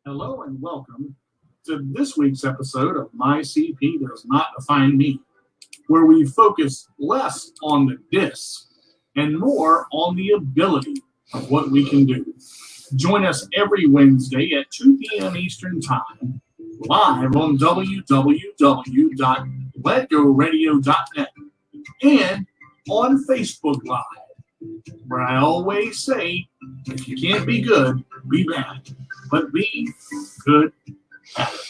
Hello and welcome to this week's episode of My CP Does Not Define Me, where we focus less on the dis and more on the ability of what we can do. Join us every Wednesday at 2 p.m. Eastern Time, live on www.letgoradio.net and on Facebook Live, where I always say, if you can't be good, be bad, but be good at it.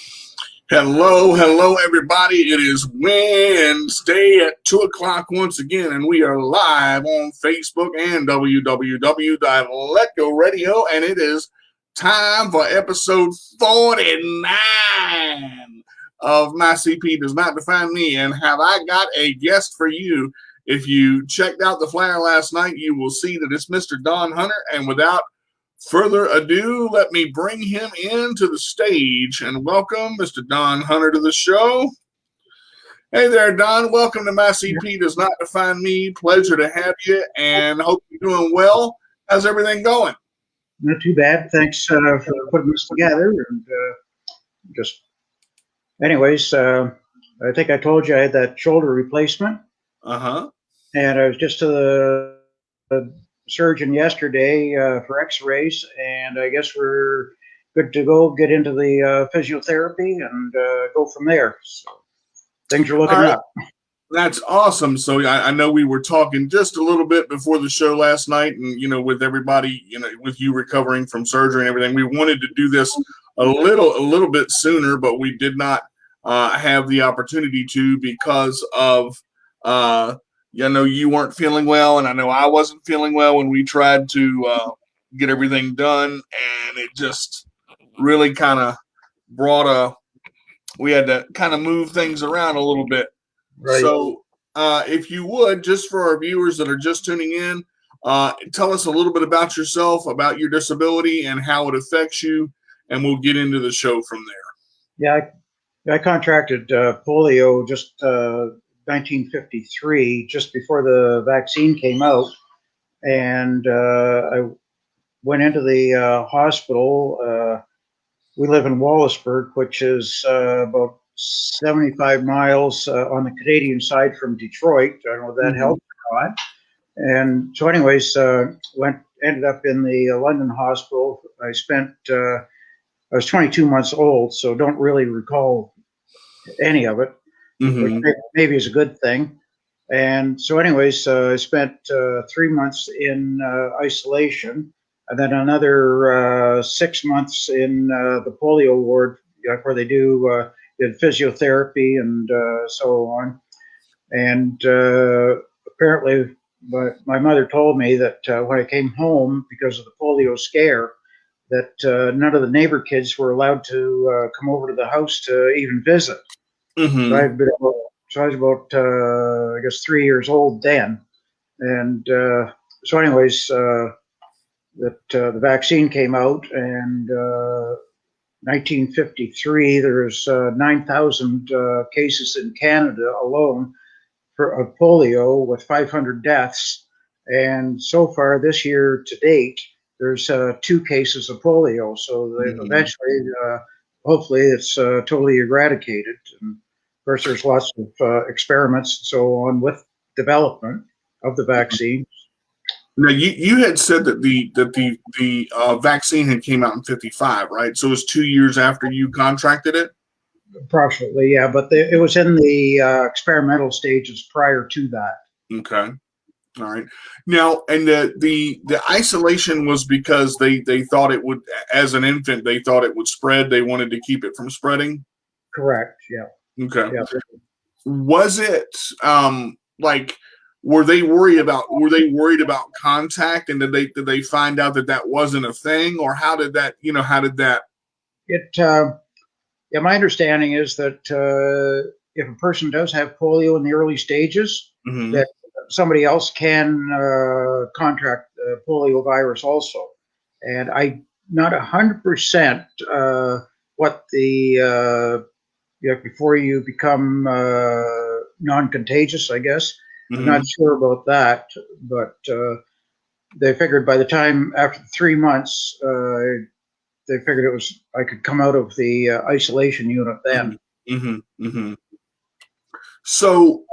Hello, everybody. It is Wednesday at 2 o'clock once again, and we are live on Facebook and www.letgoradio, and it is time for episode 49 of My CP Does Not Define Me. And have I got a guest for you? If you checked out the flyer last night, you will see that it's Mr. Don Hunter, and without further ado, let me bring him into the stage and welcome Mr. Don Hunter to the show. Hey there, Don. Welcome to My CP Does Not Define Me. Pleasure to have you, and hope you're doing well. How's everything going? Not too bad. Thanks for putting this together. And anyways, I think I told you I had that shoulder replacement. And I was just to the surgeon yesterday for x-rays, and I guess we're good to go, get into the physiotherapy and go from there. So things are looking up. That's awesome. So I know we were talking just a little bit before the show last night, and with everybody, with you recovering from surgery and everything, we wanted to do this a little bit sooner, but we did not have the opportunity to because of you weren't feeling well, and I know I wasn't feeling well when we tried to get everything done, and it just really kind of we had to kind of move things around a little bit. Right. So if you would, just for our viewers that are just tuning in, tell us a little bit about yourself, about your disability, and how it affects you, and we'll get into the show from there. Yeah, I contracted polio just 1953, just before the vaccine came out, and I went into the hospital. We live in Wallaceburg, which is about 75 miles on the Canadian side from Detroit. I don't know if that helped or not. And so anyways, ended up in the London hospital. I was 22 months old, so don't really recall any of it. Which maybe is a good thing. And so anyways, I spent 3 months in isolation, and then another 6 months in the polio ward, where they did physiotherapy and so on. And apparently my mother told me that when I came home, because of the polio scare, that none of the neighbor kids were allowed to come over to the house to even visit. So I was about, I guess, 3 years old then. And so anyways, the vaccine came out, and 1953, there's 9,000 cases in Canada alone of polio, with 500 deaths. And so far this year to date, there's 2 cases of polio. So eventually, hopefully, it's totally eradicated. And of course, there's lots of experiments and so on with development of the vaccine. Now, you had said that the vaccine had came out in 55, right? So it was 2 years after you contracted it? Approximately, yeah. But it was in the experimental stages prior to that. Okay. All right. Now, and the isolation was because they thought it would, as an infant, they thought it would spread. They wanted to keep it from spreading? Correct, yeah. Okay. Yeah. Was it were they worried about contact, and did they find out that wasn't a thing, or how did that my understanding is that if a person does have polio in the early stages, that somebody else can contract polio virus also. And I'm not 100% what the before you become non-contagious, I guess. I'm not sure about that, but they figured by the time after 3 months, they figured I could come out of the isolation unit then. Mm-hmm, mm-hmm. So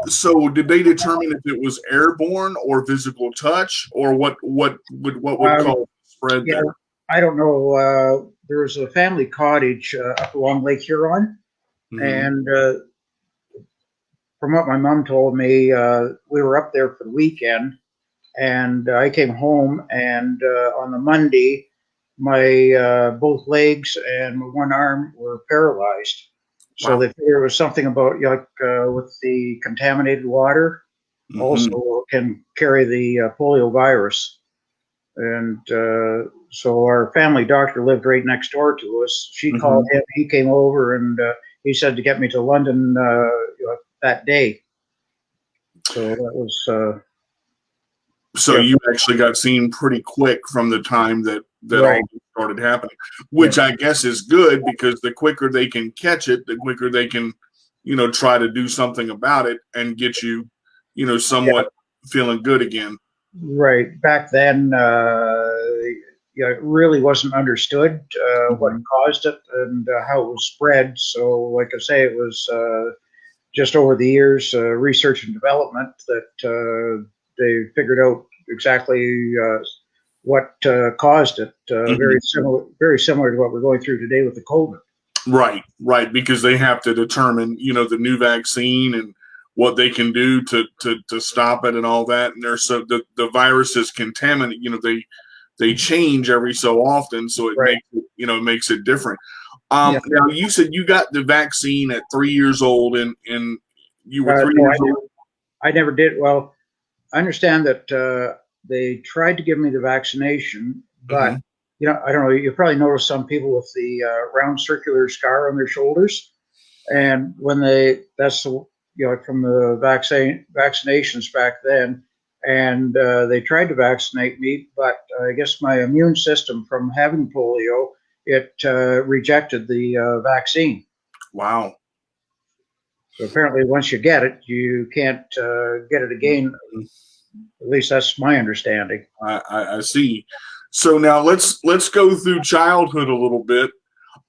did they determine if it was airborne or physical touch, or what would cause spread Yeah, there? I don't know. There was a family cottage up along Lake Huron, Mm-hmm. and from what my mom told me, we were up there for the weekend, and I came home, and on the Monday, my both legs and one arm were paralyzed. So Wow. they figured it was something about with the contaminated water, Mm-hmm. also can carry the polio virus. And so our family doctor lived right next door to us. She called him. He came over, and he said to get me to London that day. So that was So you actually got seen pretty quick from the time that right. all this started happening, which I guess is good, because the quicker they can catch it, the quicker they can, try to do something about it and get you, somewhat feeling good again. Right. Back then, it really wasn't understood what caused it and how it was spread. So, like I say, it was just over the years, research and development, that they figured out exactly what caused it. Very similar to what we're going through today with the COVID. Right, because they have to determine, the new vaccine and what they can do to stop it and all that. And there's the virus is contaminated. They change every so often, so it makes it different. Now you said you got the vaccine at 3 years old, and you were 3 years old. I never did. Well, I understand that they tried to give me the vaccination, but I don't know. You probably noticed some people with the round circular scar on their shoulders, and when that's from the vaccinations back then, and they tried to vaccinate me, but I guess my immune system from having polio, it rejected the vaccine. Wow. So apparently, once you get it, you can't get it again. At least that's my understanding. I see. So now let's go through childhood a little bit.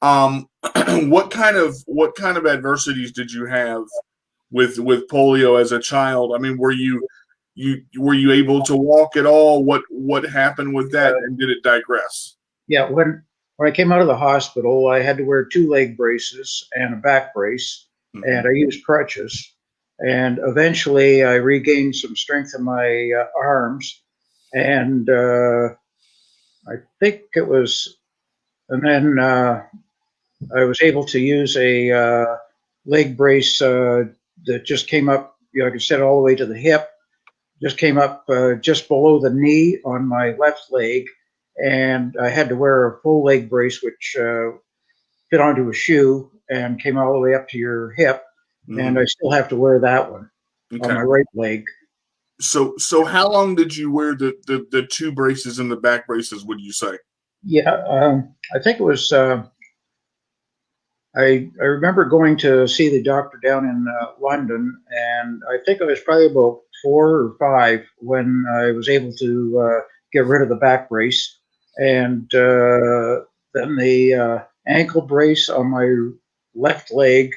What kind of adversities did you have with polio as a child? I mean, were you able to walk at all? What happened with that, and did it digress? Yeah, when I came out of the hospital, I had to wear 2 leg braces and a back brace, and I used crutches. And eventually, I regained some strength in my arms, and I think it was, and then I was able to use a leg brace that just came up. I could set it all the way to the hip. Just came up just below the knee on my left leg, and I had to wear a full leg brace, which fit onto a shoe and came all the way up to your hip. And I still have to wear that one on my right leg. So how long did you wear the 2 braces and the back braces, would you say? Yeah, I think it was. I remember going to see the doctor down in London, and I think I was probably about 4 or 5 when I was able to get rid of the back brace, and then the ankle brace on my left leg.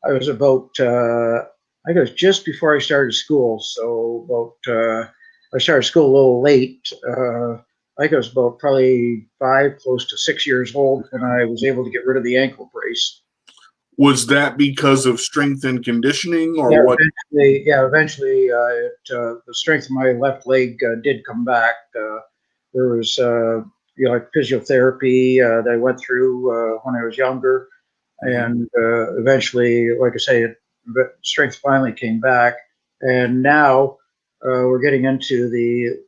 I was about. I think it was just before I started school, so about. I started school a little late. I think I was about probably 5, close to 6 years old when I was able to get rid of the ankle brace. Was that because of strength and conditioning, or what? Eventually, the strength of my left leg did come back. There was, like physiotherapy that I went through when I was younger, and eventually, like I say, strength finally came back. And now we're getting into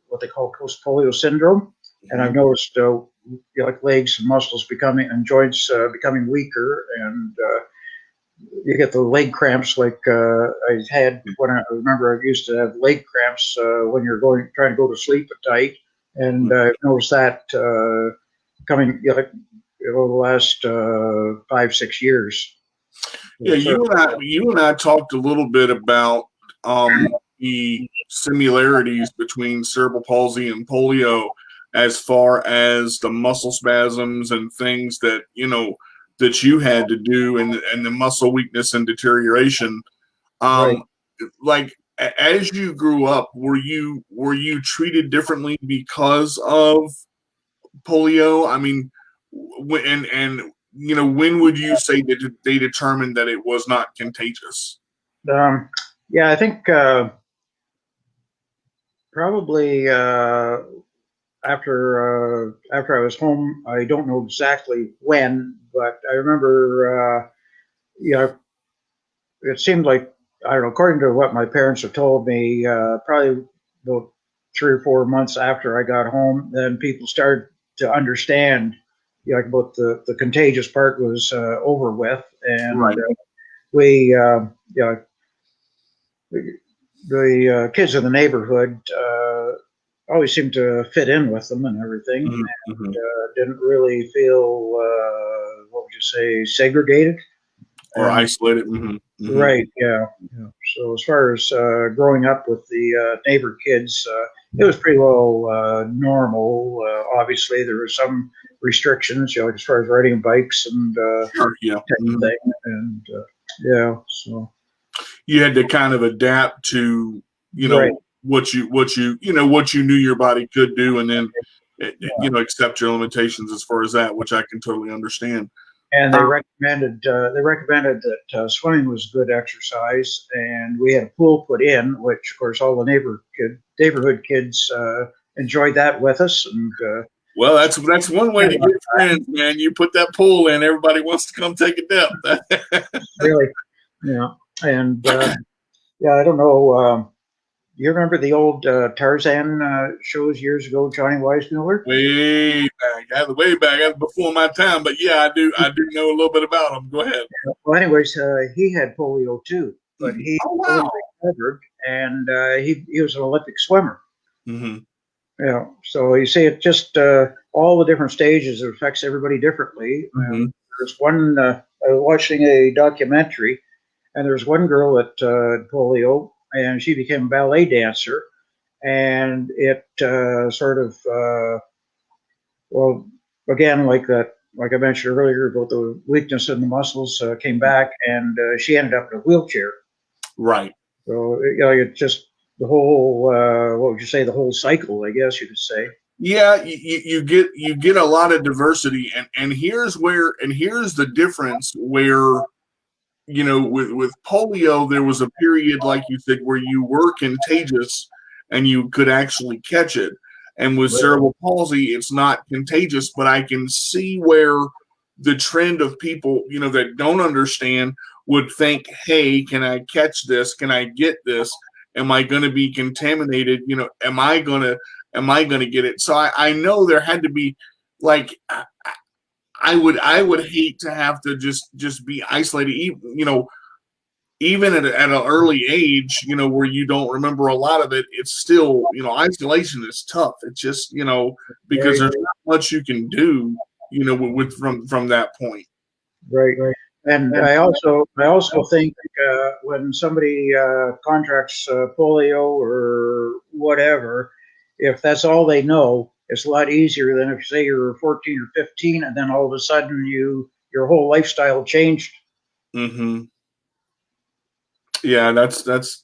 what they call Post-Polio Syndrome, and I've noticed like legs and muscles and joints becoming weaker, and you get the leg cramps like I had when I remember I used to have leg cramps when you're trying to go to sleep at night, and I've noticed that coming the last 5, 6 years. Yeah, you and I talked a little bit about the similarities between cerebral palsy and polio. as far as the muscle spasms and things that, that you had to do, and the muscle weakness and deterioration. Right. Like, as you grew up, were you treated differently because of polio? I mean, when would you say that they determined that it was not contagious? Yeah, I think probably after I was home. I don't know exactly when, but I remember. It seemed like, I don't know. According to what my parents have told me, probably about 3 or 4 months after I got home, then people started to understand, like, about the contagious part was over with, and Right. we, the kids in the neighborhood always seemed to fit in with them and everything. Mm-hmm. Didn't really feel, what would you say, segregated Or and isolated. Mm-hmm. right, yeah, yeah. So as far as growing up with the neighbor kids, it was pretty well normal. Obviously, there were some restrictions, like as far as riding bikes and Sure. Yeah. type of thing, and yeah. So You had to kind of adapt to, right, what you knew your body could do, and then yeah. accept your limitations as far as that, which I can totally understand. And they recommended that swimming was good exercise, and we had a pool put in, which of course all the neighborhood kids enjoyed that with us, and Well, that's one way to get friends, man. You put that pool in, everybody wants to come take a dip. really, yeah, and yeah, I don't know. You remember the old Tarzan shows years ago, Johnny Weissmuller? Way back. That's before my time, but yeah, I do know a little bit about them. Go ahead. Well, anyways, he had polio too, but he Oh fully wow. recovered, and he was an Olympic swimmer. Mm-hmm. Yeah, so you see, it just all the different stages, it affects everybody differently. Mm-hmm. There's one. I was watching a documentary, and there's one girl that had polio, and she became a ballet dancer, and it sort of well, again, like that, like I mentioned earlier about the weakness in the muscles, came back, and she ended up in a wheelchair. Right. So it just the whole what would you say, the whole cycle, I guess you could say. Yeah, you get a lot of diversity, and here's the difference where, with polio, there was a period, like you said, where you were contagious and you could actually catch it. And with Right. cerebral palsy, it's not contagious, but I can see where the trend of people, that don't understand would think, hey, can I catch this? Can I get this? Am I going to be contaminated? Am I going to get it? So I know there had to be, like, I would hate to have to just be isolated, even at an early age, where you don't remember a lot of it. It's still, isolation is tough. It's just, because there's not much you can do, from that point. Right. And I also think when somebody contracts polio or whatever, if that's all they know, it's a lot easier than if, say, you're 14 or 15, and then all of a sudden your whole lifestyle changed. Mm-hmm. Yeah, that's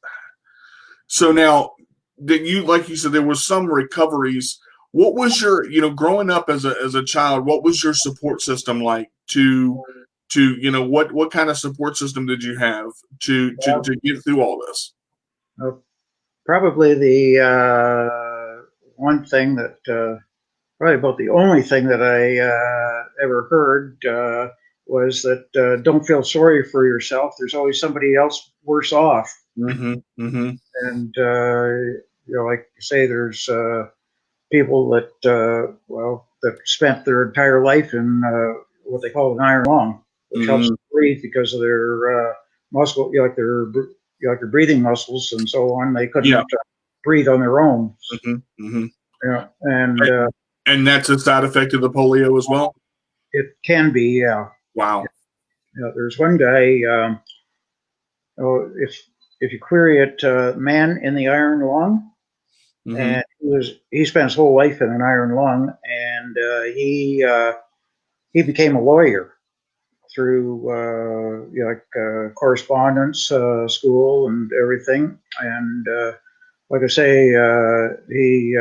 so now that you, like you said, there was some recoveries. What was your, growing up as a child, what was your support system like what kind of support system did you have to get through all this? Uh, Probably the one thing that probably about the only thing that I ever heard was that don't feel sorry for yourself. There's always somebody else worse off. Mm-hmm. Mm-hmm. And like you say, there's people that that spent their entire life in what they call an iron lung, which helps them breathe because of their muscle, like their breathing muscles and so on. They couldn't breathe on their own. Mm-hmm. Mm-hmm. Yeah, and And that's a side effect of the polio as well. it can be, yeah. Wow. Yeah, there's one guy. If you query it, man in the iron lung, Mm-hmm. and he spent his whole life in an iron lung, and he became a lawyer through correspondence school and everything. And like I say, he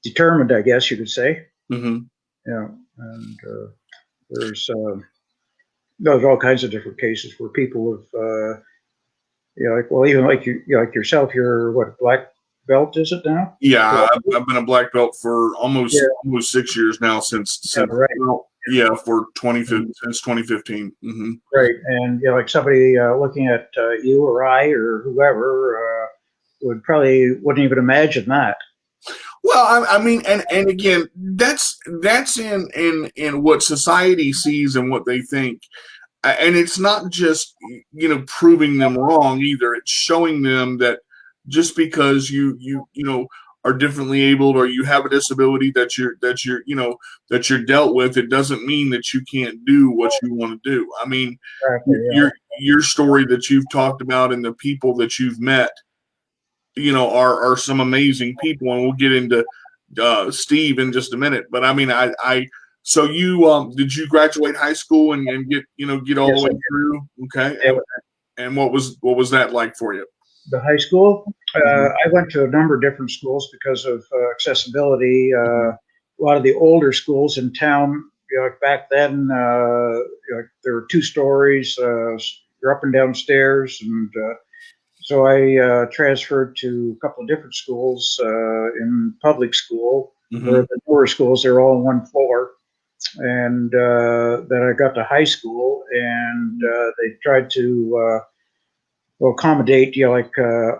determined, I guess you could say. Mm-hmm. Yeah, and there's all kinds of different cases where people have, even like like yourself, you're what, black belt is it now? Yeah, I've been a black belt for almost Yeah. 6 years now since Right. well, yeah, for 2015 since 2015. Mm-hmm. Right, and like somebody looking at you or I or whoever wouldn't even imagine that. Well, I mean, and again, that's in what society sees and what they think, and it's not just proving them wrong either. It's showing them that just because you are differently abled or you have a disability that you're dealt with, it doesn't mean that you can't do what you want to do. I mean, Exactly, yeah. your story that you've talked about and the people that you've met, are some amazing people, and we'll get into Steve in just a minute. But I mean, so you did you graduate high school and get all Yes, the I way did. through? Okay, Yeah. and what was that like for you? The high school, Mhm. I went to a number of different schools because of accessibility. Mhm. A lot of the older schools in town, like back then, there were 2 stories. You're up and down stairs, and so I transferred to a couple of different schools in public school, where Mhm. the newer schools, they're all on one floor. And then I got to high school, and they tried to accommodate,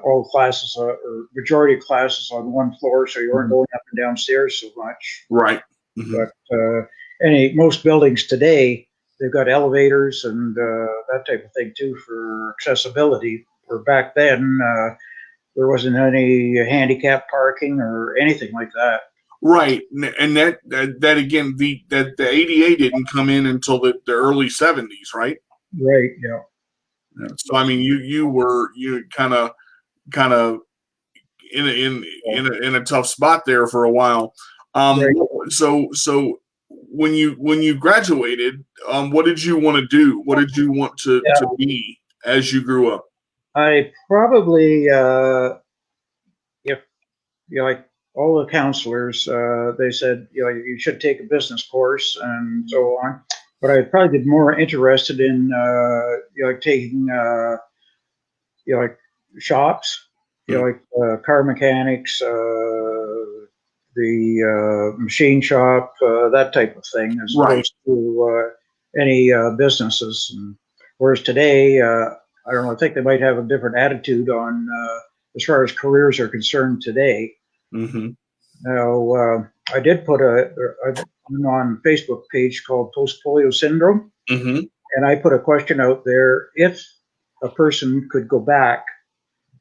all classes or majority of classes on one floor, so you weren't Mhm. going up and downstairs so much. Right. Mhm. But most buildings today, they've got elevators and that type of thing too for accessibility. Where back then, there wasn't any handicap parking or anything like that. Right, and that again, the ADA didn't come in until the early '70s, right? Right. Yeah. Yeah. So I mean, you kind of in a tough spot there for a while. Right. So when you graduated, what did you want to do? What did you want to Yeah. be as you grew up? I probably, if like all the counselors, they said, you should take a business course and so on. But I'd probably be more interested in, taking, like shops, Hmm. car mechanics, the machine shop, that type of thing, as Right. opposed to any businesses. And whereas today, I don't know, I think they might have a different attitude on as far as careers are concerned today. Mm-hmm. Now, I did put I'm on a Facebook page called Post-Polio Syndrome, Mm-hmm. and I put a question out there: if a person could go back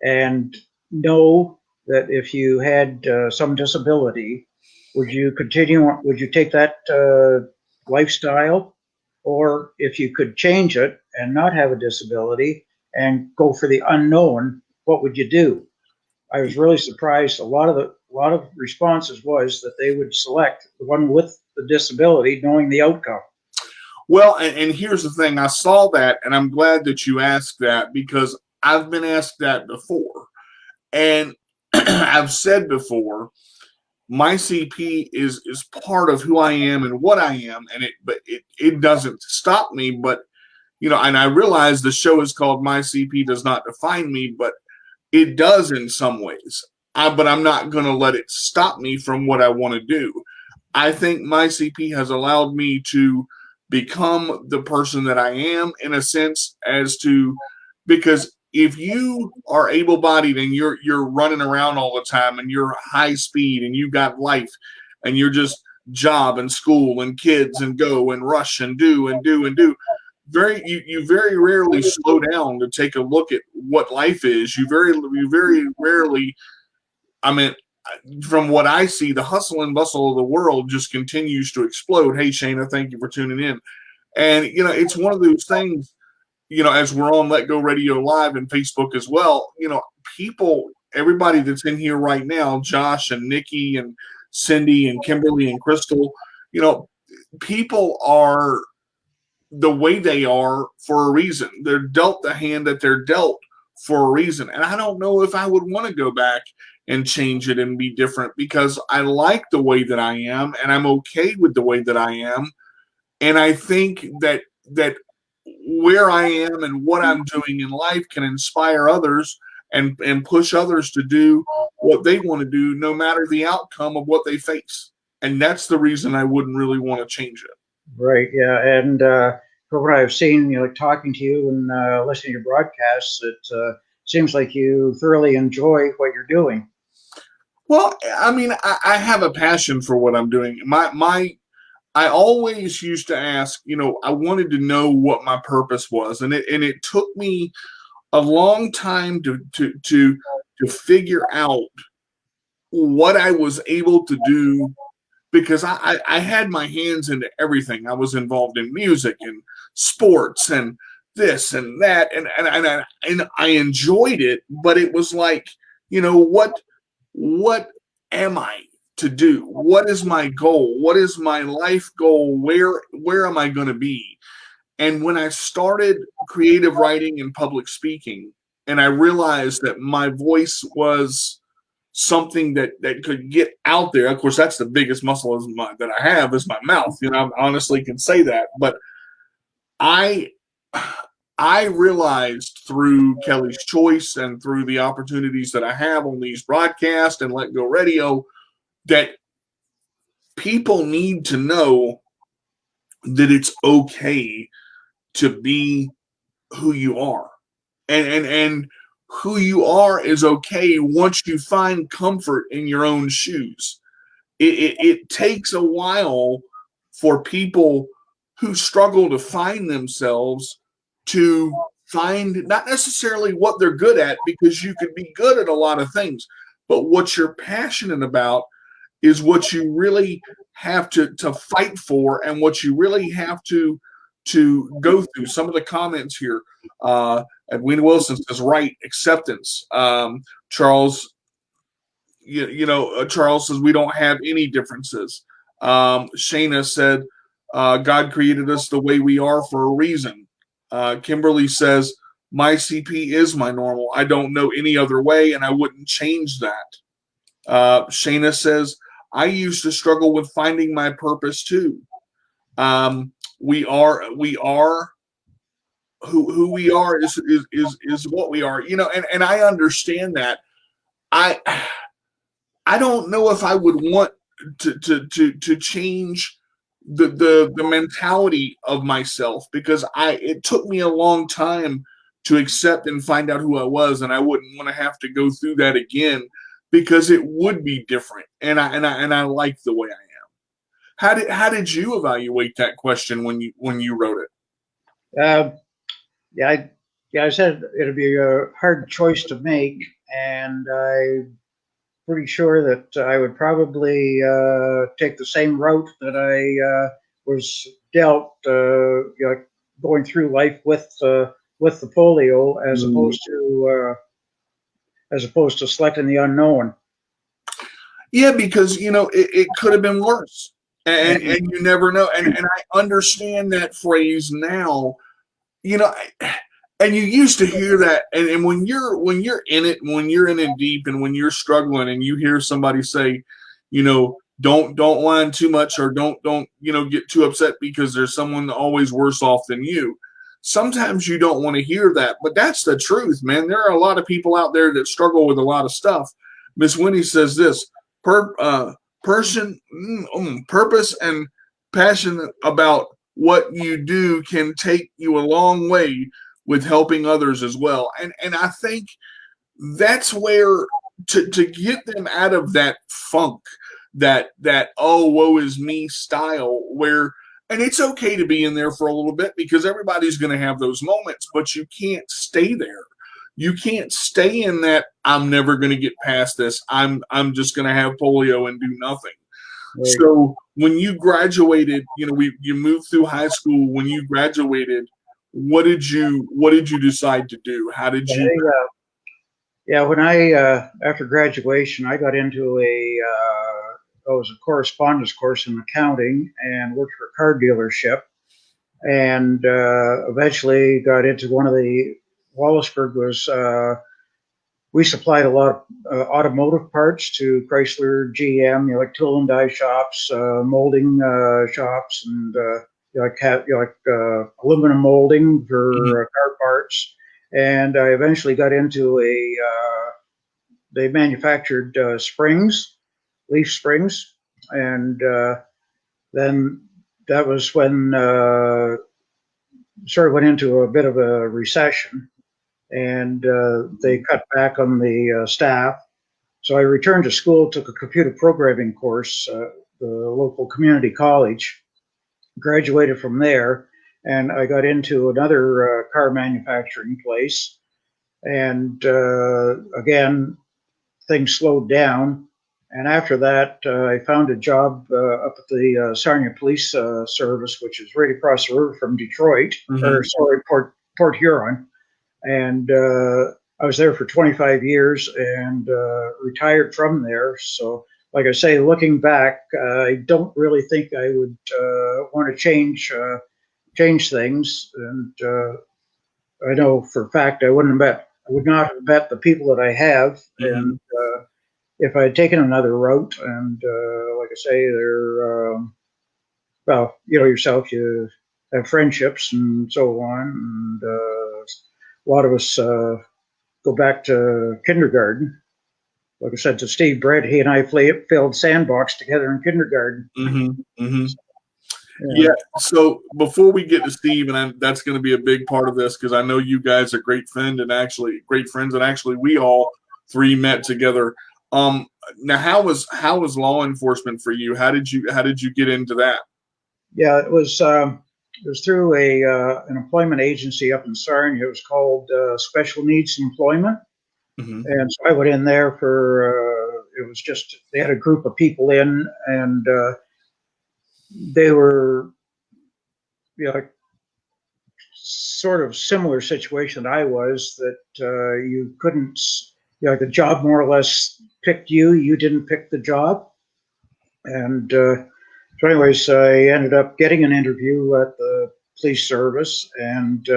and know that if you had some disability, would you continue? Would you take that lifestyle, or if you could change it and not have a disability and go for the unknown, what would you do? I was really surprised. A lot of responses was that they would select the one with the disability, knowing the outcome. Well, and here's the thing. I saw that, and I'm glad that you asked that because I've been asked that before, and I've said before, my CP is part of who I am and what I am, and it doesn't stop me. But and I realize the show is called My CP Does Not Define Me, but it does in some ways. But I'm not going to let it stop me from what I want to do. I think my CP has allowed me to become the person that I am in a sense because if you are able-bodied and you're running around all the time and you're high speed and you got life and you're just job and school and kids and go and rush and do and do and do, you very rarely slow down to take a look at what life is. You very rarely, I mean, from what I see, the hustle and bustle of the world just continues to explode. Hey, Shayna, thank you for tuning in. And it's one of those things, as we're on Let Go Radio Live and Facebook as well, people everybody that's in here right now, Josh and Nikki and Cindy and Kimberly and Crystal, you know, people are the way they are for a reason. They're dealt the hand that they're dealt for a reason. And I don't know if I would want to go back and change it and be different, because I like the way that I am and I'm okay with the way that I am. And I think that where I am and what I'm doing in life can inspire others and push others to do what they want to do, no matter the outcome of what they face. And that's the reason I wouldn't really want to change it. Right. Yeah. And from what I've seen, like talking to you and listening to your broadcasts, it seems like you thoroughly enjoy what you're doing. Well, I mean, I have a passion for what I'm doing. I always used to ask, I wanted to know what my purpose was, and it took me a long time to figure out what I was able to do, because I had my hands into everything. I was involved in music and sports and this and that, and I enjoyed it, but it was like, what am I to do? What is my goal? What is my life goal? Where am I going to be? And when I started creative writing and public speaking, and I realized that my voice was something that could get out there. Of course, that's the biggest muscle that I have is my mouth. I honestly can say that. But I realized through Kelly's Choice and through the opportunities that I have on these broadcasts and Let Go Radio that people need to know that it's okay to be who you are. And who you are is okay once you find comfort in your own shoes. It takes a while for people who struggle to find themselves to find not necessarily what they're good at, because you can be good at a lot of things, but what you're passionate about is what you really have to fight for, and what you really have to go through. Some of the comments here, Edwina Wilson says, right, acceptance. Charles, Charles says we don't have any differences. Shayna said, God created us the way we are for a reason. Kimberly says, my CP is my normal. I don't know any other way, and I wouldn't change that. Shayna says, I used to struggle with finding my purpose too. We are who we are is what we are, and I understand that. I don't know if I would want to change the mentality of myself, because it took me a long time to accept and find out who I was, and I wouldn't want to have to go through that again, because it would be different, and I like the way I am. How did you evaluate that question when you wrote it? Yeah, I said it'd be a hard choice to make, and I'm pretty sure that I would probably take the same route that I was dealt, going through life with the polio, as opposed to selecting the unknown. Yeah, because it could have been worse, and you never know. And I understand that phrase now. And you used to hear that, and when you're in it, and when you're in it deep, and when you're struggling, and you hear somebody say, don't whine too much, or don't get too upset because there's someone always worse off than you. Sometimes you don't want to hear that, but that's the truth, man. There are a lot of people out there that struggle with a lot of stuff. Miss Winnie says this: purpose and passion about what you do can take you a long way with helping others as well. And I think that's where to get them out of that funk, that oh, woe is me style, where, and it's okay to be in there for a little bit, because everybody's going to have those moments, but you can't stay there. You can't stay in that I'm never going to get past this. I'm just going to have polio and do nothing. Right. So when you graduated, you moved through high school. When you graduated, what did you decide to do? How did you? Yeah, when after graduation, I got into it was a correspondence course in accounting and worked for a car dealership, and eventually got into one of Wallaceburg was, we supplied a lot of automotive parts to Chrysler, GM, like tool and die shops, molding shops, and aluminum molding for car parts. And I eventually got into they manufactured springs, leaf springs, and then that was when sort of went into a bit of a recession, and they cut back on the staff. So I returned to school, took a computer programming course at the local community college, graduated from there, and I got into another car manufacturing place. And again, things slowed down. And after that, I found a job up at the Sarnia Police Service, which is right across the river from Detroit, or sorry, Port Huron. And I was there for 25 years and retired from there. So, like I say, looking back, I don't really think I would want to change things. And I know for a fact I would not have met the people that I have. And if I had taken another route, and like I say, they're well, yourself, you have friendships and so on, and a lot of us go back to kindergarten. Like I said to Steve Brett, he and I filled sandbox together in kindergarten. Yeah. So before we get to Steve, and that's going to be a big part of this because I know you guys are great friends, and actually we all three met together. Now, how was law enforcement for you? How did you get into that? Yeah, it was through an employment agency up in Sarnia. It was called Special Needs Employment, and so I went in there for it was just they had a group of people in, and they were sort of similar situation I was, that you couldn't, the job more or less picked you. You didn't pick the job. And so anyways, I ended up getting an interview at the police service, and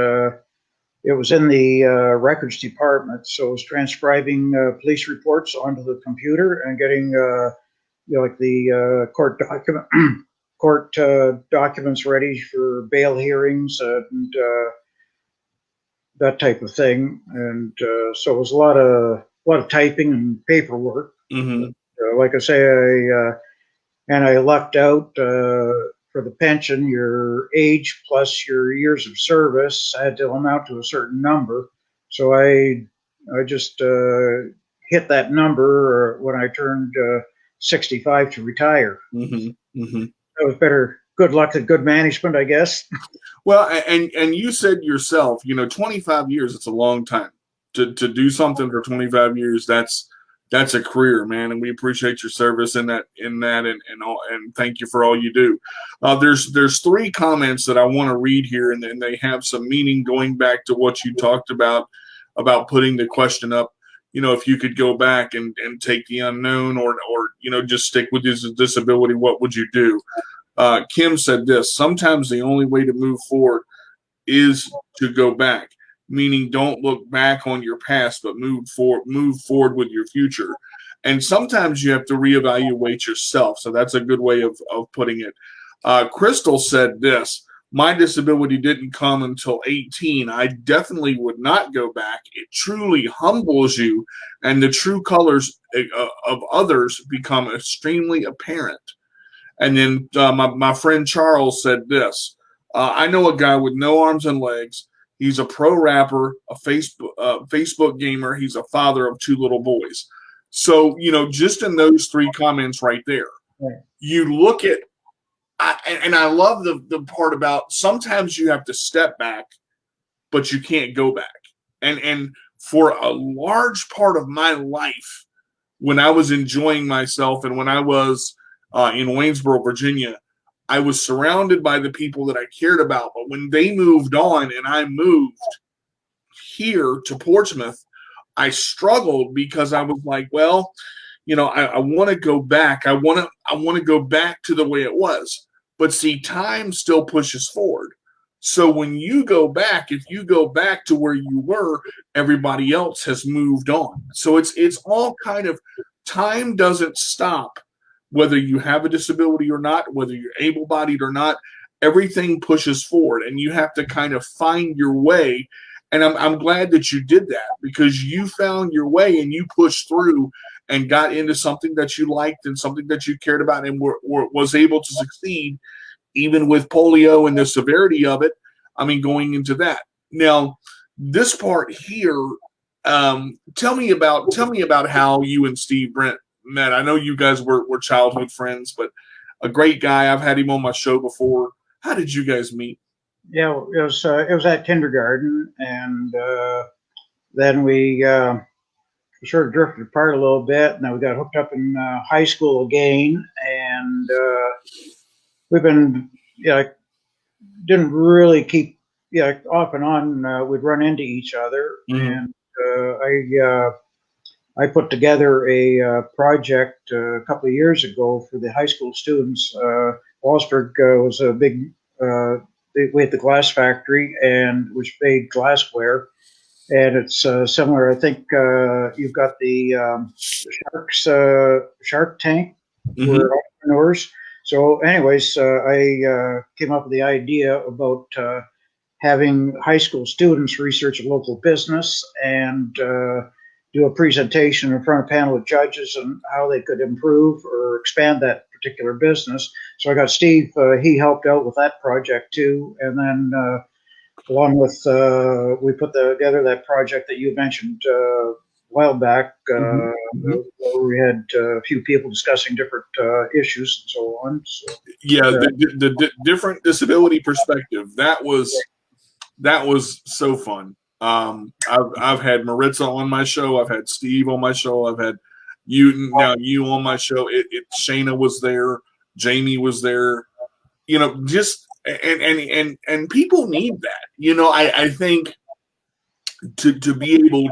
it was in the records department. So it was transcribing police reports onto the computer and getting the court documents ready for bail hearings and that type of thing. And so it was a lot of typing and paperwork. Like I say, I lucked out for the pension. Your age plus your years of service had to amount to a certain number. So I just hit that number when I turned 65 to retire. That was better. Good luck and good management, I guess. Well, and you said yourself, 25 years, it's a long time to do something for 25 years. That's a career, man. And we appreciate your service in that, and thank you for all you do. There's three comments that I want to read here, and then they have some meaning going back to what you talked about putting the question up. If you could go back and take the unknown or just stick with his disability, what would you do? Kim said this: sometimes the only way to move forward is to go back, meaning don't look back on your past, but move forward with your future. And sometimes you have to reevaluate yourself. So that's a good way of putting it. Crystal said this: my disability didn't come until 18. I definitely would not go back. It truly humbles you, and the true colors of others become extremely apparent. And then my friend Charles said this: I know a guy with no arms and legs. He's a pro rapper, a Facebook gamer. He's a father of 2 little boys. So, just in those 3 comments right there, you look at, and I love the part about sometimes you have to step back, but you can't go back. And for a large part of my life, when I was enjoying myself and when I was in Waynesboro, Virginia, I was surrounded by the people that I cared about. But when they moved on and I moved here to Portsmouth, I struggled because I was like, well, I want to go back. I want to go back to the way it was. But see, time still pushes forward. So when you go back, if you go back to where you were, everybody else has moved on. So it's all kind of, time doesn't stop whether you have a disability or not, whether you're able-bodied or not. Everything pushes forward, and you have to kind of find your way. And I'm glad that you did that, because you found your way and you pushed through and got into something that you liked and something that you cared about, and was able to succeed even with polio and the severity of it. I mean, going into that. Now, this part here, tell me about how you and Steve Brent met. I know you guys were childhood friends, but a great guy. I've had him on my show before. How did you guys meet? Yeah, it was at kindergarten, and then we sort of drifted apart a little bit, and then we got hooked up in high school again, and we've been, didn't really keep, off and on. We'd run into each other, and I put together a project a couple of years ago for the high school students. Wallsburg was a big, we had the glass factory, and which made glassware. And it's similar. I think you've got the Shark Tank for entrepreneurs. So anyways, I came up with the idea about having high school students research a local business and do a presentation in front of a panel of judges on how they could improve or expand that particular business. So I got Steve, he helped out with that project too. And then along with, we put together that project that you mentioned a while back, where we had a few people discussing different issues and so on. So, yeah, the different disability perspective, that was so fun. I've had Maritza on my show. I've had Steve on my show. I've had you on my show. Shayna was there. Jamie was there. Just and people need that. I think to be able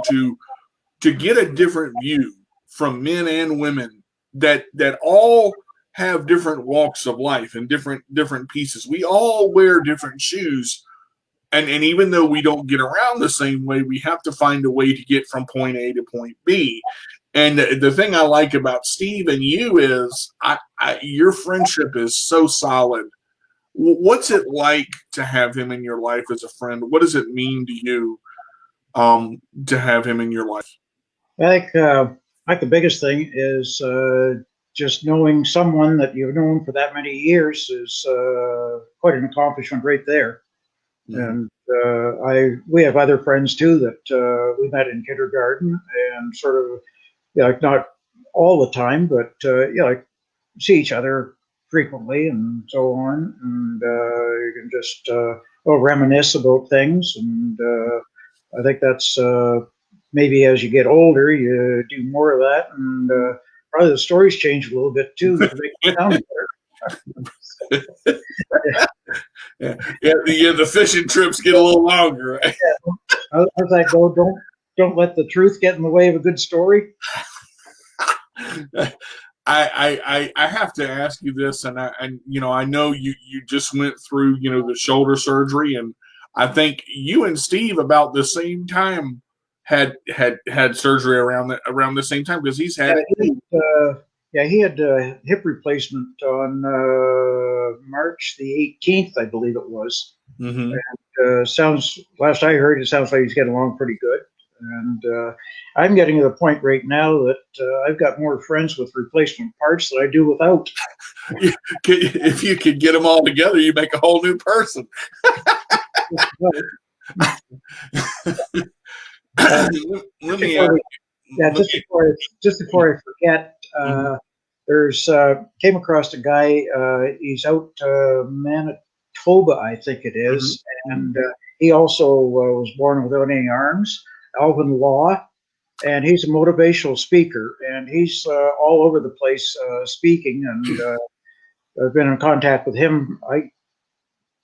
to get a different view from men and women that all have different walks of life and different pieces. We all wear different shoes. And even though we don't get around the same way, we have to find a way to get from point A to point B. And the thing I like about Steve and you is your friendship is so solid. What's it like to have him in your life as a friend? What does it mean to you to have him in your life? I think the biggest thing is just knowing someone that you've known for that many years is quite an accomplishment right there. And we have other friends too that we met in kindergarten, and sort of, not all the time, but see each other frequently and so on. And you can just reminisce about things. And I think that's maybe as you get older, you do more of that, and probably the stories change a little bit too to make it sound better. Yeah, the fishing trips get a little longer, right? I was like, oh, don't let the truth get in the way of a good story. I have to ask you this, and I know you just went through the shoulder surgery, and I think you and Steve about the same time had surgery around the same time, because he's had it. He had a hip replacement on March the 18th, I believe it was. Mm-hmm. And last I heard, it sounds like he's getting along pretty good. And I'm getting to the point right now that I've got more friends with replacement parts than I do without. If you could get them all together, you make a whole new person. Let me just before I forget, there's came across a guy. He's out Manitoba, I think it is, and he also was born without any arms. Alvin Law, and he's a motivational speaker, and he's all over the place speaking. And I've been in contact with him.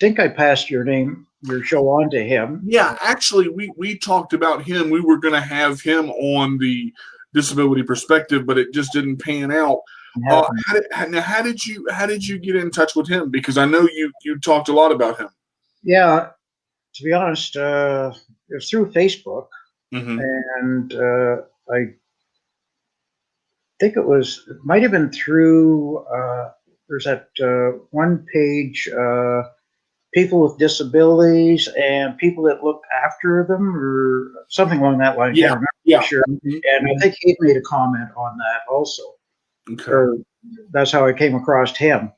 think I passed your show on to him. Yeah, actually, we talked about him. We were going to have him on the disability perspective, but it just didn't pan out. How did you get in touch with him? Because I know you talked a lot about him. Yeah, to be honest, it was through Facebook, Mm-hmm. and I think it might have been through. There's that one page, people with disabilities and people that look after them, or something along that line. I can't remember for sure. Mm-hmm. And I think he made a comment on that also. Okay. Or that's how I came across him.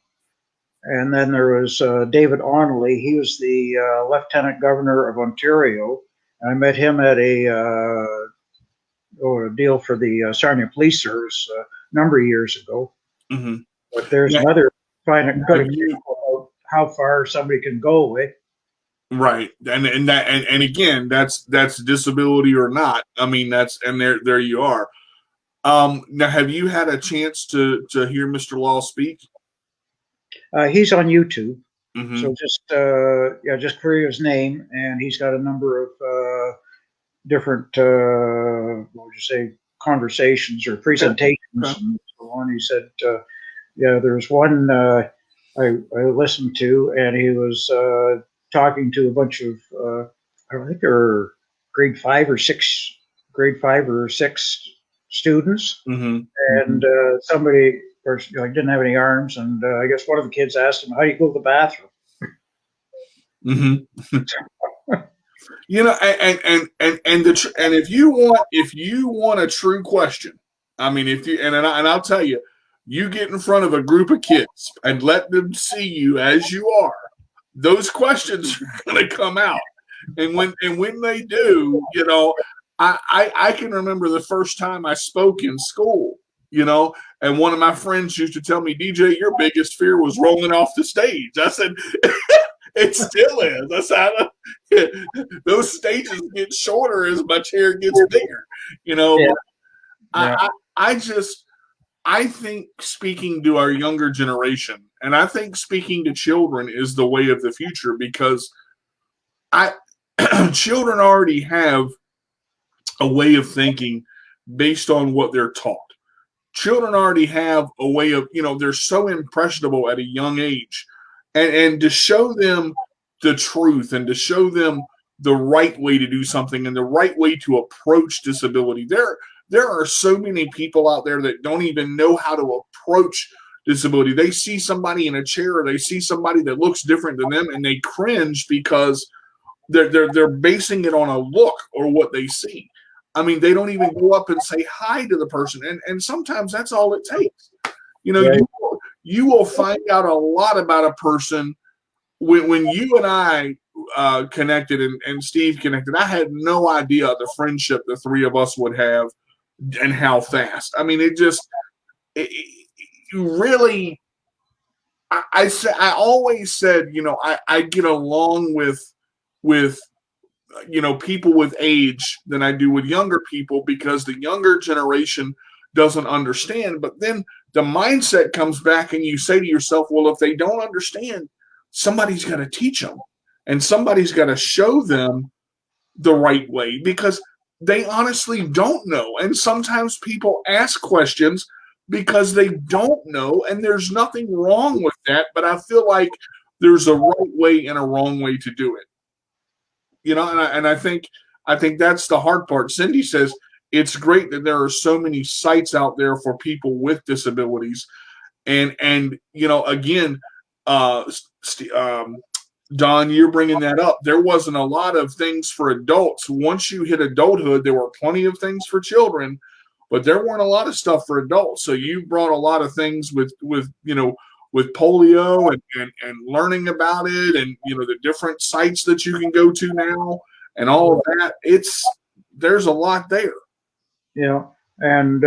And then there was David Onnelly. He was the Lieutenant Governor of Ontario. I met him at a deal for the Sarnia Police Service a number of years ago. Mm-hmm. But there's another good example of how far somebody can go with. Right, and again, that's disability or not. I mean, there you are. Now, have you had a chance to hear Mr. Law speak? He's on YouTube, Mm-hmm. so just query his name, and he's got a number of different what would you say, conversations or presentations and so on. He said, there's one I listened to, and he was talking to a bunch of I think they were grade 5 or 6 students, Mm-hmm. and somebody, of course, didn't have any arms, and I guess one of the kids asked him, "How do you go to the bathroom?" Mm-hmm. And if you want a true question, I mean, I'll tell you, you get in front of a group of kids and let them see you as you are, those questions are going to come out. And when they do, I can remember the first time I spoke in school, and one of my friends used to tell me, DJ, your biggest fear was rolling off the stage. I said, it still is. I said, those stages get shorter as my chair gets bigger, Yeah. I think speaking to our younger generation, and I think speaking to children is the way of the future, because children already have a way of thinking based on what they're taught. Children already have a way of, they're so impressionable at a young age, and to show them the truth and to show them the right way to do something and the right way to approach disability. There are so many people out there that don't even know how to approach disability. They see somebody in a chair, or they see somebody that looks different than them, and they cringe because they're basing it on a look or what they see. I mean, they don't even go up and say hi to the person, and sometimes that's all it takes. You will find out a lot about a person when you and I connected and Steve connected. I had no idea the friendship the three of us would have and how fast. I mean, really. I always said, I get along with people with age than I do with younger people, because the younger generation doesn't understand. But then the mindset comes back, and you say to yourself, well, if they don't understand, somebody's got to teach them, and somebody's got to show them the right way, because they honestly don't know. And sometimes people ask questions because they don't know, and there's nothing wrong with that. But I feel like there's a right way and a wrong way to do it. And I think that's the hard part. Cindy says it's great that there are so many sites out there for people with disabilities, and again, Don, you're bringing that up. There wasn't a lot of things for adults. Once you hit adulthood, there were plenty of things for children, but there weren't a lot of stuff for adults. So you brought a lot of things with polio and learning about it, and the different sites that you can go to now and all of that. There's a lot there. And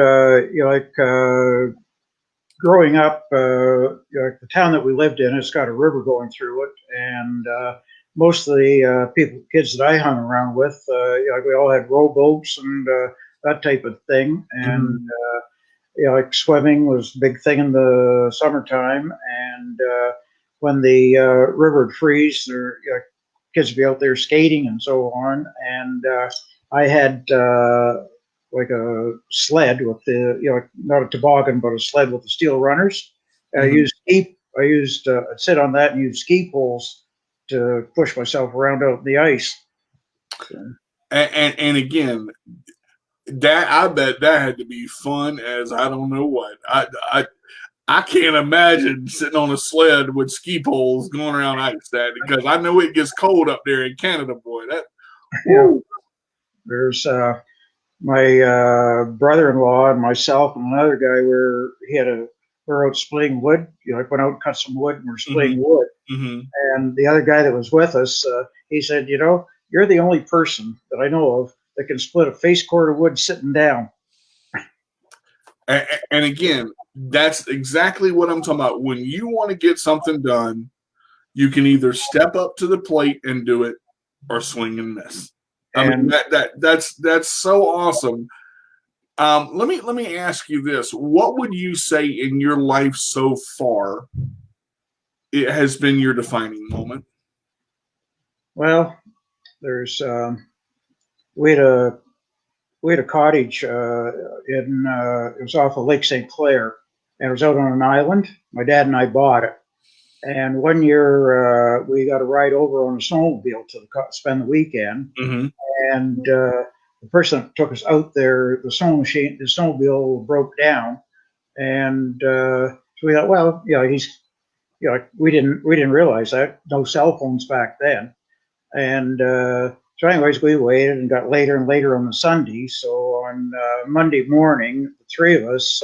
growing up, the town that we lived in, it's got a river going through it, and most of the kids that I hung around with, we all had rowboats and that type of thing, and swimming was a big thing in the summertime, and when the river would freeze, kids would be out there skating and so on. And I had like a sled with not a toboggan, but a sled with the steel runners. Mhm. I'd sit on that and use ski poles to push myself around out in the ice. And again, that I bet that had to be fun as I don't know what. I can't imagine sitting on a sled with ski poles going around ice that because I know it gets cold up there in Canada, boy. That woo. There's my brother-in-law and myself and another guy we're out splitting wood. I went out and cut some wood and we're splitting wood. Mm-hmm. And the other guy that was with us, he said, you're the only person that I know of that can split a face cord of wood sitting down. And again, that's exactly what I'm talking about. When you want to get something done, you can either step up to the plate and do it, or swing and miss. I mean that's so awesome. Let me ask you this: what would you say in your life so far it has been your defining moment? Well, there's we had a cottage in it was off of Lake St. Clair, and it was out on an island. My dad and I bought it, and one year we got a ride over on a snowmobile to spend the weekend. Mm-hmm. And the person that took us out there, the snowmobile broke down, and so we thought, well, we didn't realize that no cell phones back then, and so anyways, we waited and got later and later on the Sunday. So on Monday morning, the three of us,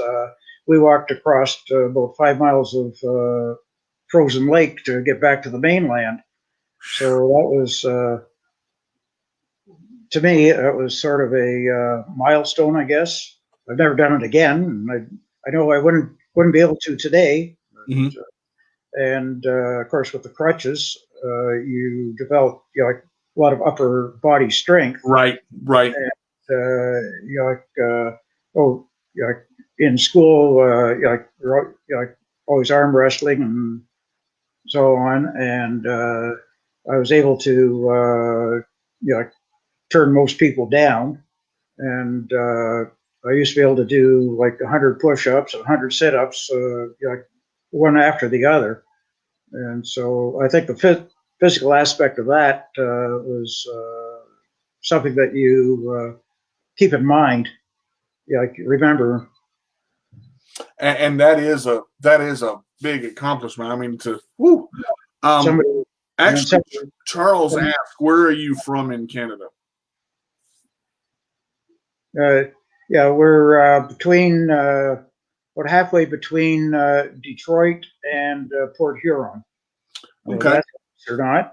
we walked across about 5 miles of frozen lake to get back to the mainland. So that was, to me, it was sort of a milestone, I guess. I've never done it again. And I know I wouldn't be able to today. Mm-hmm. And of course, with the crutches, you develop like a lot of upper body strength. Right. And, in school, always arm wrestling and so on. And I was able to, turn most people down. And I used to be able to do like 100 push-ups, 100 sit-ups, one after the other. And so I think the physical aspect of that was something that you keep in mind. Remember. And that is a big accomplishment. I mean, Charles asked, "Where are you from in Canada?" We're between about halfway between Detroit and Port Huron. Okay, that's or not.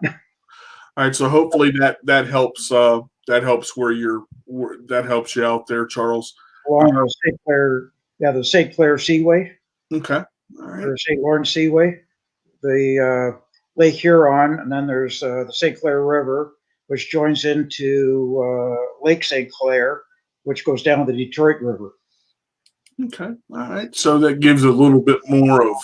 All right, so hopefully that helps. That helps that helps you out there, Charles. Along the St. Clair, the St. Clair Seaway. Okay, all right. Or St. Lawrence Seaway, the Lake Huron, and then there's the St. Clair River, which joins into Lake St. Clair, which goes down the Detroit River. Okay, all right. So that gives a little bit more of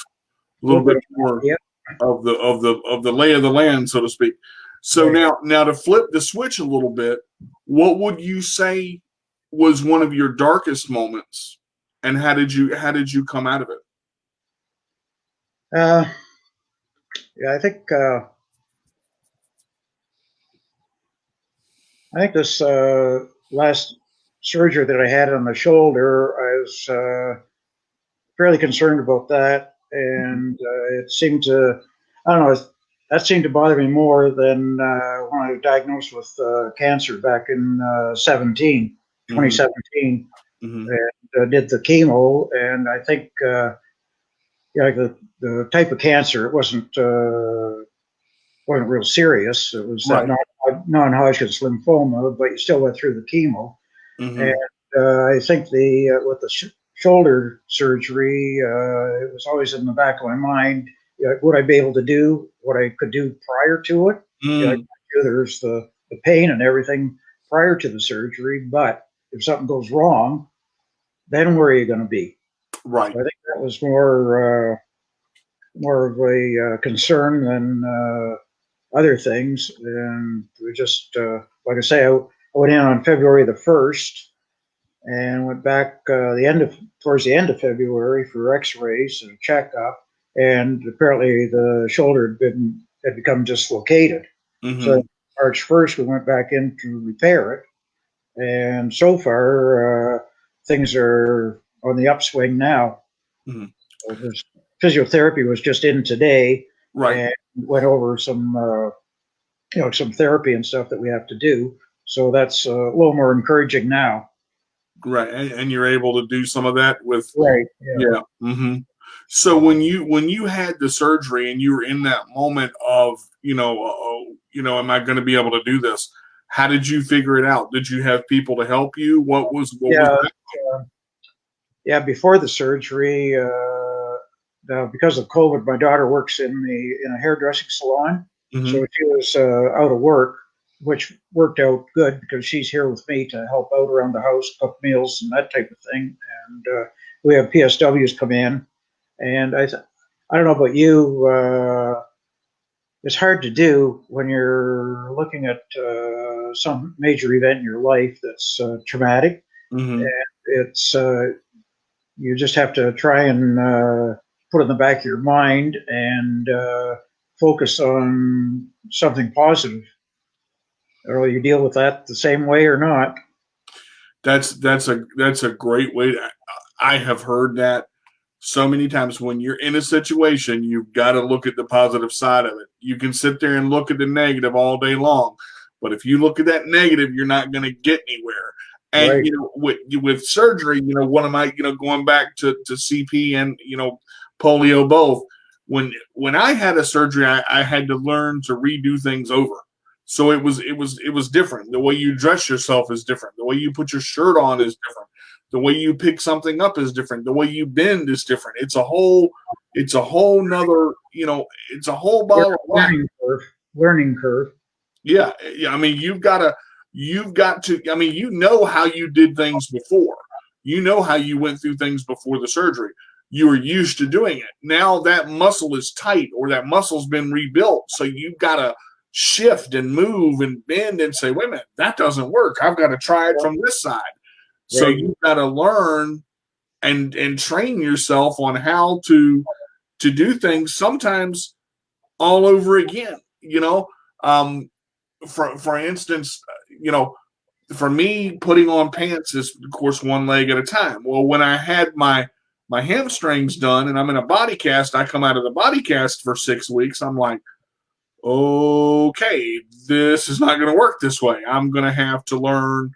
of the lay of the land, so to speak. So right. now to flip the switch a little bit, what would you say was one of your darkest moments, and how did you come out of it? I think this last surgery that I had on the shoulder, I was fairly concerned about that, and it seemed to, I don't know, that seemed to bother me more than when I was diagnosed with cancer back in 2017, Mm-hmm. and did the chemo, and I think the type of cancer, it wasn't real serious. It was right. non-Hodgkin's lymphoma, but you still went through the chemo. Mm-hmm. And I think with the shoulder surgery, it was always in the back of my mind, would I be able to do what I could do prior to it? Mm. There's the pain and everything prior to the surgery, but if something goes wrong, then where are you going to be? Right. So I think that was more more of a concern than other things. And we just, like I say, I went in on February the 1st and went back towards the end of February for X-rays and checkup. And apparently the shoulder had become dislocated. Mm-hmm. So March 1st, we went back in to repair it. And so far, things are on the upswing now. Mm-hmm. So physiotherapy was just in today, Right. and went over some, some therapy and stuff that we have to do. So that's a little more encouraging now. Right, and you're able to do some of that with Right. yeah. Mm-hmm. So when you had the surgery and you were in that moment of am I going to be able to do this? How did you figure it out? Did you have people to help you? What was that? Yeah. Before the surgery, because of COVID, my daughter works in a hairdressing salon, Mm-hmm. so she was out of work, which worked out good because she's here with me to help out around the house, cook meals and that type of thing. And we have PSWs come in, and I don't know about you. It's hard to do when you're looking at some major event in your life that's traumatic. Mm-hmm. And it's you just have to try and put it in the back of your mind and focus on something positive. Or you deal with that the same way or not. That's a great way I have heard that so many times. When you're in a situation, you've got to look at the positive side of it. You can sit there and look at the negative all day long, but if you look at that negative, you're not going to get anywhere. And Right. with surgery, one of my going back to CP and polio both. When I had a surgery, I had to learn to redo things over. So it was different. The way you dress yourself is different. The way you put your shirt on is different. The way you pick something up is different. The way you bend is different. It's a whole nother, it's a whole ball of wax. Learning curve. Yeah. I mean, you've got to, I mean, how you did things before. You know how you went through things before the surgery. You were used to doing it. Now that muscle is tight or that muscle's been rebuilt. So you've got to shift and move and bend and say, wait a minute, that doesn't work. I've got to try it from this side. So Right. you've got to learn and train yourself on how to do things sometimes all over again. For instance, for me, putting on pants is, of course, one leg at a time. Well, when I had my hamstrings done and I'm in a body cast, I come out of the body cast for 6 weeks. I'm like, okay, this is not going to work this way. I'm going to have to learn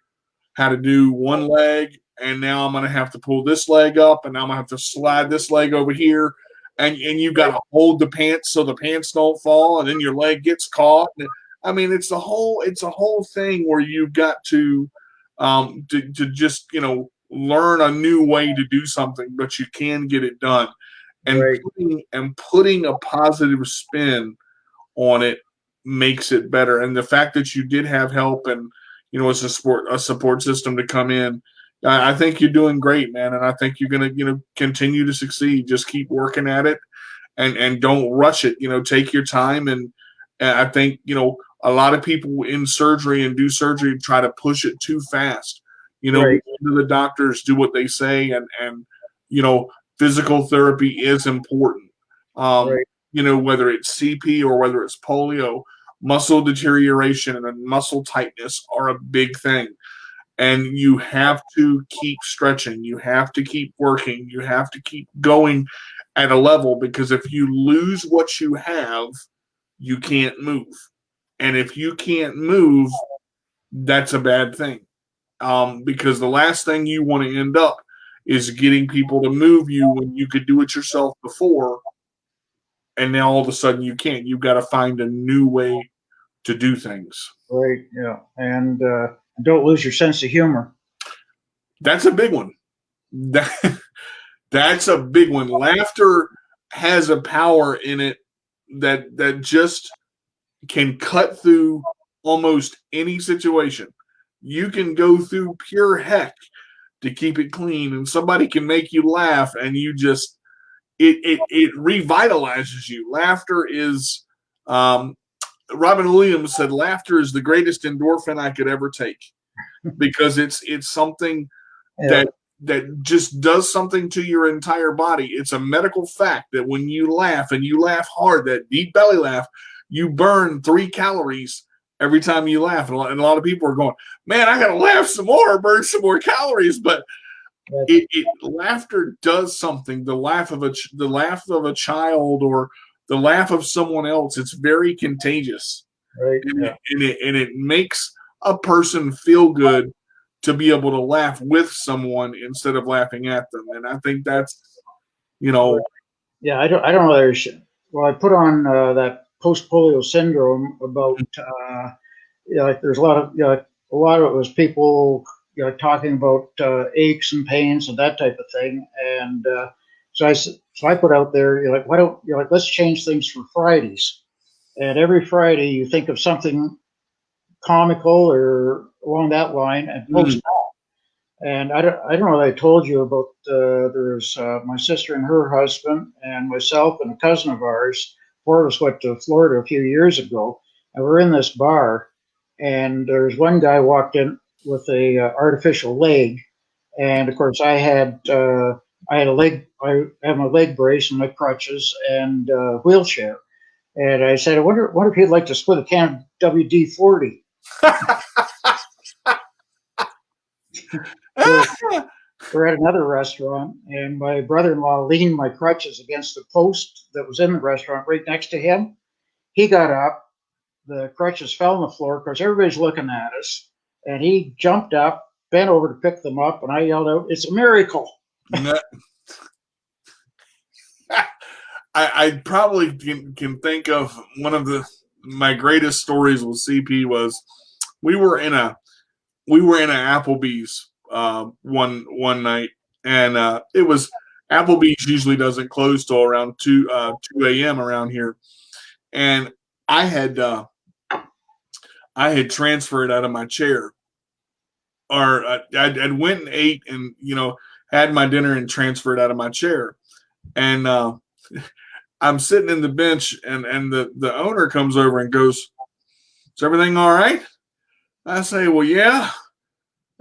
how to do one leg, and now I'm going to have to pull this leg up, and now I'm going to have to slide this leg over here, and you've got to hold the pants so the pants don't fall, and then your leg gets caught. I mean, it's a whole thing where you've got to just learn a new way to do something, but you can get it done, and Right. putting a positive spin on it makes it better. And the fact that you did have help and as a support system to come in, I think you're doing great, man. And I think you're going to continue to succeed. Just keep working at it and don't rush it. Take your time. And I think a lot of people in surgery and do surgery try to push it too fast. Right. The doctors do what they say, and physical therapy is important. Right. Whether it's CP or whether it's polio, muscle deterioration and muscle tightness are a big thing. And you have to keep stretching. You have to keep working. You have to keep going at a level, because if you lose what you have, you can't move. And if you can't move, that's a bad thing. Because the last thing you want to end up is getting people to move you when you could do it yourself before, and now all of a sudden you can't. You've got to find a new way to do things. Right. Yeah. And don't lose your sense of humor. That's a big one. That's a big one. Laughter has a power in it that just can cut through almost any situation. You can go through pure heck to keep it clean, and somebody can make you laugh, and it revitalizes you. Laughter is, Robin Williams said, laughter is the greatest endorphin I could ever take, because it's something Yeah. that just does something to your entire body. It's a medical fact that when you laugh, and you laugh hard, that deep belly laugh, you burn 3 calories every time you laugh. And a lot of people are going, man, I got to laugh some more, burn some more calories. But laughter does something. The laugh of a child, or the laugh of someone else, it's very contagious. Right. And it makes a person feel good to be able to laugh with someone instead of laughing at them. And I think that's, Yeah, I don't know whether well, I put on that Post-Polio Syndrome about like there's a lot of a lot of it was people talking about aches and pains and that type of thing, and so I put out there, like, why don't let's change things for Fridays, and every Friday you think of something comical or along that line and post that. And I don't know what I told you about. There's my sister and her husband, and myself and a cousin of ours. 4 of us went to Florida a few years ago, and we're in this bar, and there's one guy walked in with a artificial leg, and of course I had my leg brace and my crutches and wheelchair, and I said, I wonder if he'd like to split a can of WD-40. We're at another restaurant, and my brother-in-law leaned my crutches against the post that was in the restaurant right next to him. He got up, the crutches fell on the floor because everybody's looking at us, and he jumped up, bent over to pick them up, and I yelled out, "It's a miracle!" I probably can think of one of my greatest stories with CP was we were in a Applebee's one night, and it was Applebee's usually doesn't close till around 2 a.m. around here, and I had transferred out of my chair, or I'd went and ate and had my dinner and transferred out of my chair, and I'm sitting in the bench, and the owner comes over and goes, "Is everything all right?" I say, "Well, yeah.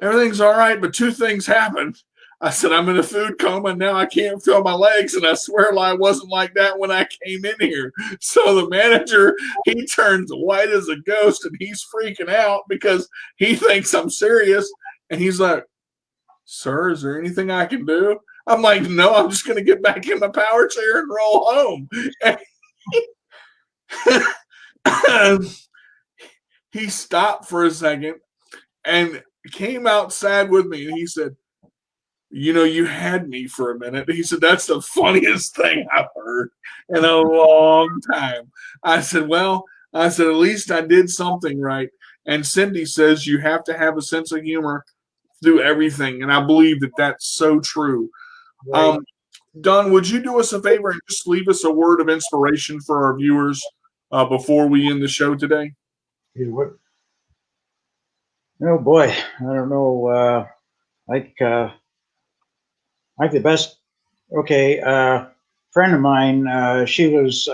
Everything's all right, but 2 things happened." I said, "I'm in a food coma, and now I can't feel my legs, and I swear I wasn't like that when I came in here." So the manager, he turns white as a ghost, and he's freaking out because he thinks I'm serious. And he's like, "Sir, is there anything I can do?" I'm like, "No, I'm just going to get back in my power chair and roll home." And he stopped for a second and came out sad with me, and he said, "You had me for a minute." He said, "That's the funniest thing I've heard in a long time." I said, "Well," I said, "at least I did something right." And Cindy says you have to have a sense of humor through everything, and I believe that that's so true. Right. Don, would you do us a favor and just leave us a word of inspiration for our viewers before we end the show today? Oh boy, I don't know. Like the best. Okay, friend of mine. She was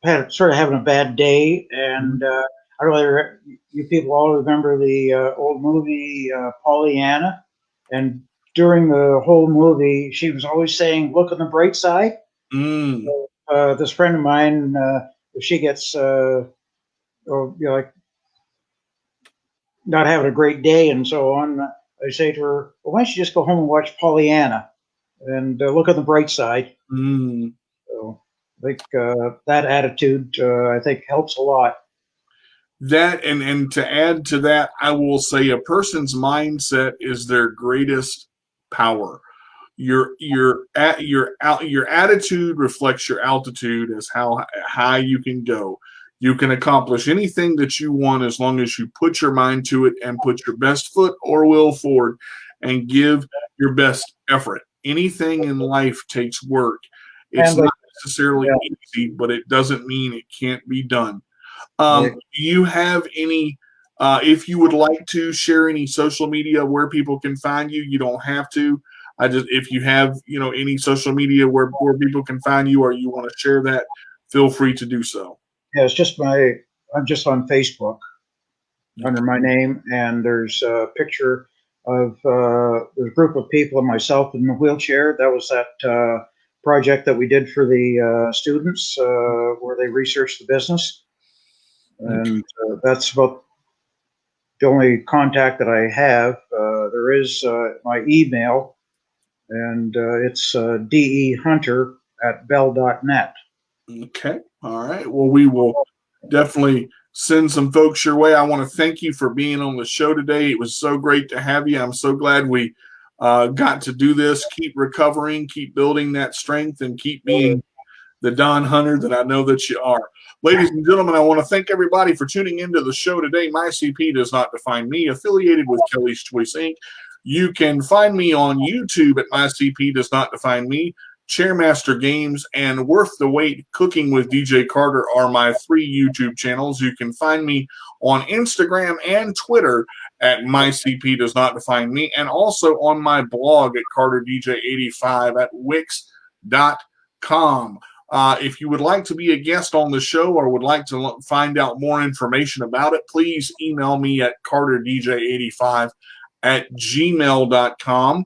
had sort of having a bad day, and I don't know whether you people all remember the old movie Pollyanna, and during the whole movie, she was always saying, "Look on the bright side." So, this friend of mine, if she gets like not having a great day and so on, I say to her, "Well, why don't you just go home and watch Pollyanna and look on the bright side?" So I think that attitude, I think, helps a lot. That and to add to that, I will say a person's mindset is their greatest power. Your attitude reflects your altitude as how high you can go. You can accomplish anything that you want as long as you put your mind to it and put your best foot or will forward and give your best effort. Anything in life takes work. It's not necessarily easy, but it doesn't mean it can't be done. Do you have any, if you would like to share any social media where people can find you, you don't have to. if you have, any social media where people can find you or you want to share that, feel free to do so. Yeah, I'm just on Facebook under my name, and there's a picture of there's a group of people and myself in the wheelchair. That was that project that we did for the students where they researched the business. And that's about the only contact that I have. There is my email, and it's dehunter@bell.net. Okay. All right. Well, we will definitely send some folks your way. I want to thank you for being on the show today. It was so great to have you. I'm so glad we got to do this. Keep recovering, keep building that strength, and keep being the Don Hunter that I know that you are. Ladies and gentlemen, I want to thank everybody for tuning into the show today. My CP Does Not Define Me, affiliated with Kelly's Choice Inc. You can find me on YouTube at My CP Does Not Define Me. Chairmaster Games and Worth the Wait Cooking with DJ Carter are my 3 YouTube channels. You can find me on Instagram and Twitter at My CP Does Not Define Me, and also on my blog at CarterDJ85 at Wix.com. If you would like to be a guest on the show or would like to find out more information about it, please email me at CarterDJ85 at gmail.com.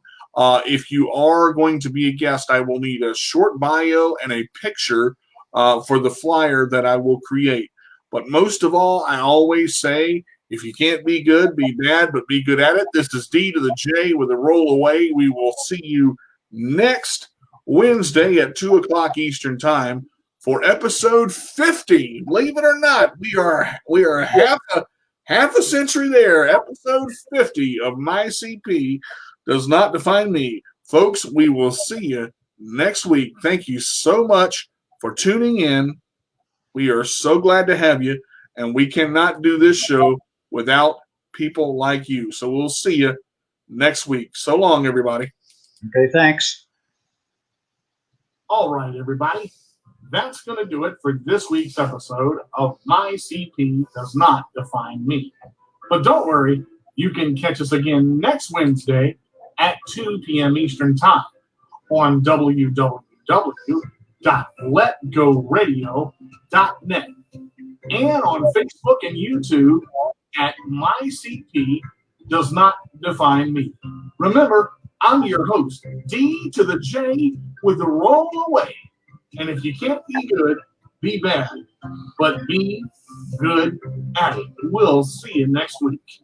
If you are going to be a guest, I will need a short bio and a picture for the flyer that I will create. But most of all, I always say, if you can't be good, be bad, but be good at it. This is D to the J with a roll away. We will see you next Wednesday at 2 o'clock Eastern Time for episode 50. Believe it or not, we are half a century there. Episode 50 of My CP Does Not Define Me. Folks, we will see you next week. Thank you so much for tuning in. We are so glad to have you, and we cannot do this show without people like you. So we'll see you next week. So long, everybody. Okay, thanks. All right, everybody. That's going to do it for this week's episode of My CP Does Not Define Me. But don't worry, you can catch us again next Wednesday at 2 p.m. Eastern Time on www.letgoradio.net and on Facebook and YouTube at My CP Does Not Define Me. Remember, I'm your host, D to the J with the roll away. And if you can't be good, be bad. But be good at it. We'll see you next week.